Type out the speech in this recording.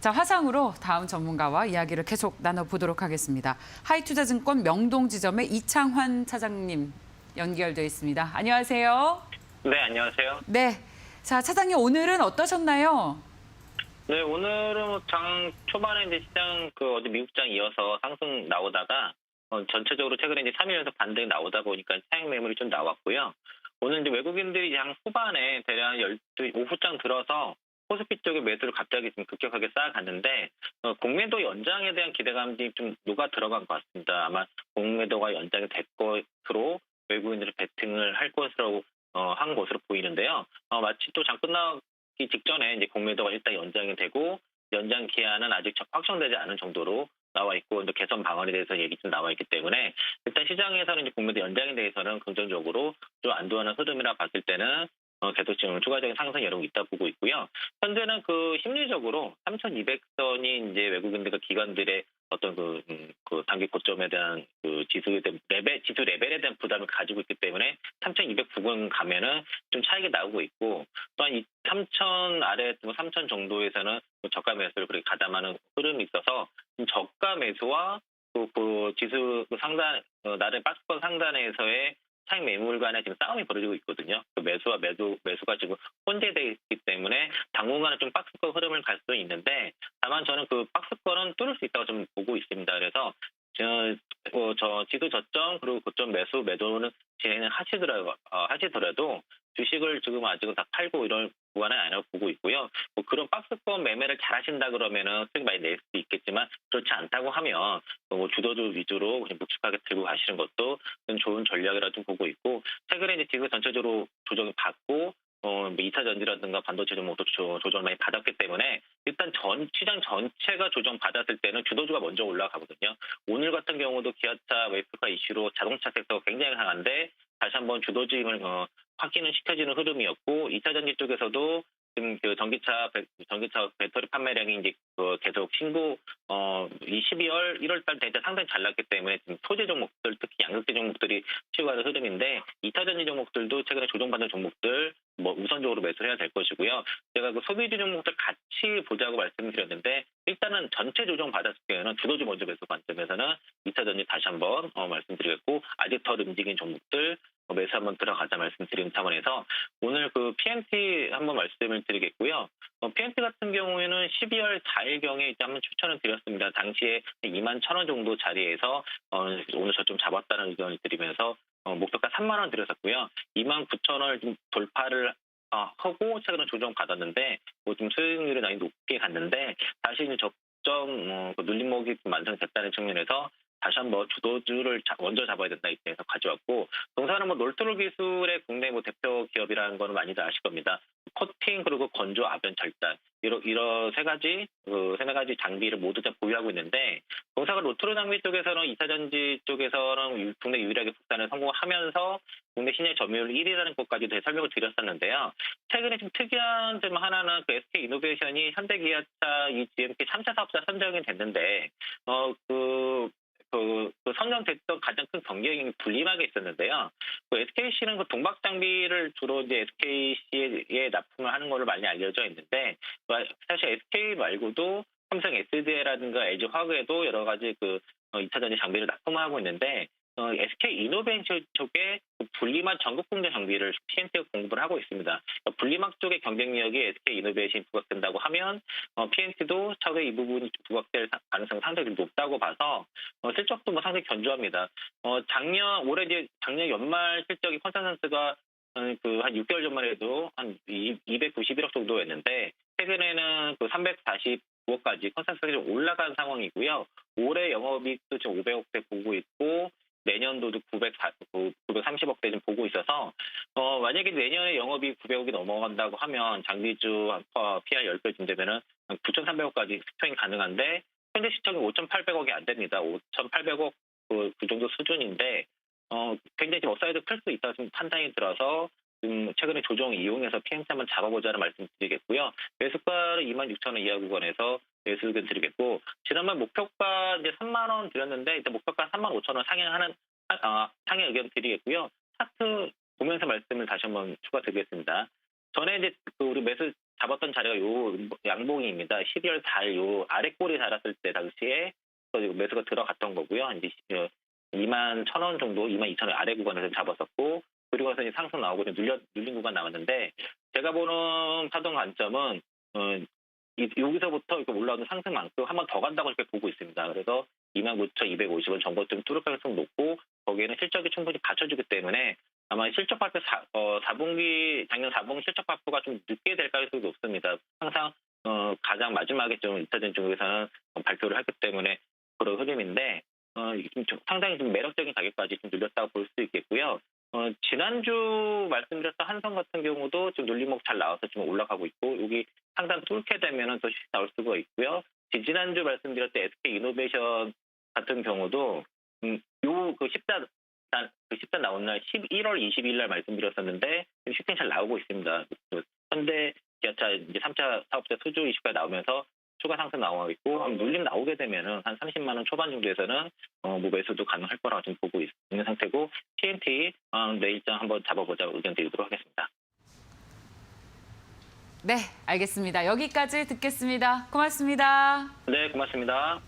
자, 화상으로 다음 전문가와 이야기를 계속 나눠보도록 하겠습니다. 하이투자증권 명동지점의 이창환 차장님 연결돼 있습니다. 안녕하세요. 네, 안녕하세요. 네. 자, 차장님 오늘은 어떠셨나요? 네, 오늘은 장 초반에 이제 시장 어제 미국장 이어서 상승 나오다가 전체적으로 최근에 이제 3일 연속 반등 나오다 보니까 차익 매물이 좀 나왔고요. 오늘 이제 외국인들이 장 후반에 대략 12, 오후장 들어서 코스피 쪽에 매수를 갑자기 좀 급격하게 쌓아갔는데 공매도 연장에 대한 기대감이 좀 녹아 들어간 것 같습니다. 아마 공매도가 연장이 될 것으로 외국인들이 베팅을 할 것으로 한 것으로 보이는데요. 마치 또 장 끝나기 직전에 이제 공매도가 일단 연장이 되고 연장 기한은 아직 확정되지 않은 정도로 나와 있고 또 개선 방안에 대해서 얘기 좀 나와 있기 때문에 일단 시장에서는 이제 공매도 연장에 대해서는 긍정적으로 좀 안도하는 흐름이라 봤을 때는 계속 지금 추가적인 상승 여력이 있다 보고 있고요. 현재는 심리적으로 3,200선이 이제 외국인들과 기관들의 어떤 단기 고점에 대한 지수 레벨에 대한 부담을 가지고 있기 때문에 3,200 부근 가면은 좀 차익이 나오고 있고 또한 이 3,000 아래 3,000 정도에서는 저가 매수를 그렇게 가담하는 흐름이 있어서 저가 매수와 지수 상단 나름 박스권 상단에서의 차익 매물 간의 지금 싸움이 벌어지고 있거든요. 매수와 매수가 지금 혼재되어 있기 때문에 당분간은 좀 박스권 흐름을 갈 수 있는데 다만 저는 박스권은 뚫을 수 있다고 좀 보고 있습니다. 그래서 저 지수 저점 그리고 고점 매도는 진행을 하시더라도 주식을 지금 아직은 다 팔고 이런 구간은 아니라고 보고 있고요. 그런 박스권 매매를 잘 하신다 그러면은 수익 많이 낼 수 있겠지만 그렇지 않다고 하면 주도주 위주로 그냥 묵직하게 들고 가시는 것도 좋은 전략이라 좀 보고 있고 최근에 이제 지수 전체적으로 조정이 받고 2차 전지라든가 반도체 종목도 조정을 많이 받았기 때문에 일단 시장 전체가 조정받았을 때는 주도주가 먼저 올라가거든요. 오늘 같은 경우도 기아차 웨이프카 이슈로 자동차 섹터가 굉장히 강한데 다시 한번 주도주 힘을 확인을 시켜지는 흐름이었고 2차 전지 쪽에서도 지금 전기차 배터리 판매량이 이제 계속 이 12월 1월 달 대체 상당히 잘 났기 때문에 지금 소재 종목들 특히 양극재 종목들이 치고가는 흐름인데 2차 전지 종목들도 최근에 조정받는 종목들 우선적으로 매수를 해야 될 것이고요. 제가 소비주 종목들 같이 보자고 말씀드렸는데 일단은 전체 조정 받았을 때는 주도주 먼저 매수 관점에서는 2차 전지 다시 한번 말씀드리겠고 아직 덜 움직인 종목들 매수 한번 들어가자 말씀드린 차원에서 오늘 PMT 한번 말씀을 드리겠고요. PMT 같은 경우에는 12월 4일경에 이제 한번 추천을 드렸습니다. 당시에 21,000원 정도 자리에서 오늘 저점 잡았다는 의견을 드리면서 목표가 3만 원 드렸었고요. 29,000원을 좀 돌파를 하고 최근에 조정 받았는데 좀 수익률이 많이 높게 갔는데 다시 이제 적정 눌림목이 좀 완성됐다는 측면에서 다시 한번 주도주를 먼저 잡아야 된다 입장에서 가져왔고 동사는 롤트롤 기술의 국내 대표 기업이라는 거는 많이들 아실 겁니다. 코팅 그리고 건조 아변 절단 이런 세 가지 장비를 모두 다 보유하고 있는데 동사가 롤트롤 장비 쪽에서는 2차 전지 쪽에서는 국내 유일하게 국산을 성공하면서 국내 신의 점유율 1위라는 것까지도 설명을 드렸었는데요. 최근에 좀 특이한 점 하나는 SK 이노베이션이 현대기아차 이 GMP 3차 사업자 선정이 됐는데 선정됐던 가장 큰 변경이 분리막에 있었는데요. SKC는 동박 장비를 주로 이제 SKC에 납품을 하는 걸로 많이 알려져 있는데 사실 SK 말고도 삼성 SDI라든가 LG 화학에도 여러 가지 2차 전지 장비를 납품하고 있는데 SK 이노베이션 쪽에 분리막 전국 공정 장비를 PNT가 공급을 하고 있습니다. 분리막 쪽의 경쟁력이 SK 이노베이션이 부각된다고 하면 PNT도 차후에 이 부분이 부각될 가능성이 상당히 높다고 봐서 실적도 상당히 견조합니다. 작년 연말 실적이 컨센서스가 한 6개월 전만 해도 한 291억 정도였는데 최근에는 349억까지 컨센서스가 좀 올라간 상황이고요. 올해 영업이익도 지금 500억대 보고 있고 내년도도 930억대 좀 보고 있어서 만약에 내년에 영업이익 900억이 넘어간다고 하면 장비주 PR 10배 준다면은 9,300억까지 스토잉 가능한데 현재 시점이 5,800억이 안 됩니다. 5,800억 그 정도 수준인데 굉장히 좀 업사이드 클 수 있다고 좀 판단이 들어서 최근에 조정 이용해서 PMT 한번 잡아보자는 말씀드리겠고요. 매수가를 26,000원 이하 구간에서 매수 의견 드리겠고 지난번 목표가 이제 3만 원 드렸는데 일단 목표가 35,000원 상향 의견 드리겠고요. 차트 보면서 말씀을 다시 한번 추가드리겠습니다. 전에 이제 우리 매수 잡았던 자리가 요 양봉입니다. 12월 4일 요 아래 꼬리 달았을 때 당시에 매수가 들어갔던 거고요. 이제 2만 1,000원 정도, 2만 2,000원 아래 구간에서 잡았었고, 그리고 나서 이제 상승 나오고 눌린 구간 나왔는데, 제가 보는 파동 관점은 여기서부터 이렇게 올라오는 상승만큼 한 번 더 간다고 이렇게 보고 있습니다. 그래서 29,250원 정고점 뚫을 가능성 높고, 거기에는 실적이 충분히 받쳐주기 때문에 아마 실적 발표 4분기 작년 4분기 실적 발표가 좀 늦게 될 가능성이 높습니다. 항상 가장 마지막에 좀 2차전 중에서는 발표를 했기 때문에 그런 흐름인데 상당히 좀 매력적인 가격까지 좀 눌렸다고 볼 수 있겠고요. 지난주 말씀드렸던 한성 같은 경우도 좀 눌림목 잘 나와서 좀 올라가고 있고, 여기 상단 뚫게 되면은 더 쉽게 나올 수가 있고요. 지난주 말씀드렸던 SK 이노베이션 같은 경우도 그 10단 나온 날 11월 20일 날 말씀드렸었는데 슈팅 잘 나오고 있습니다. 현대 기아차 이제 3차 사업자 수주 이슈가 나오면서 추가 상승 나오고 있고, 눌림 나오게 되면은 한 30만 원 초반 정도에서는 뭐 매수도 가능할 거라고 지금 보고 있는 상태고, TNT 내일장 한번 잡아보자 의견 드리도록 하겠습니다. 네, 알겠습니다. 여기까지 듣겠습니다. 고맙습니다. 네, 고맙습니다.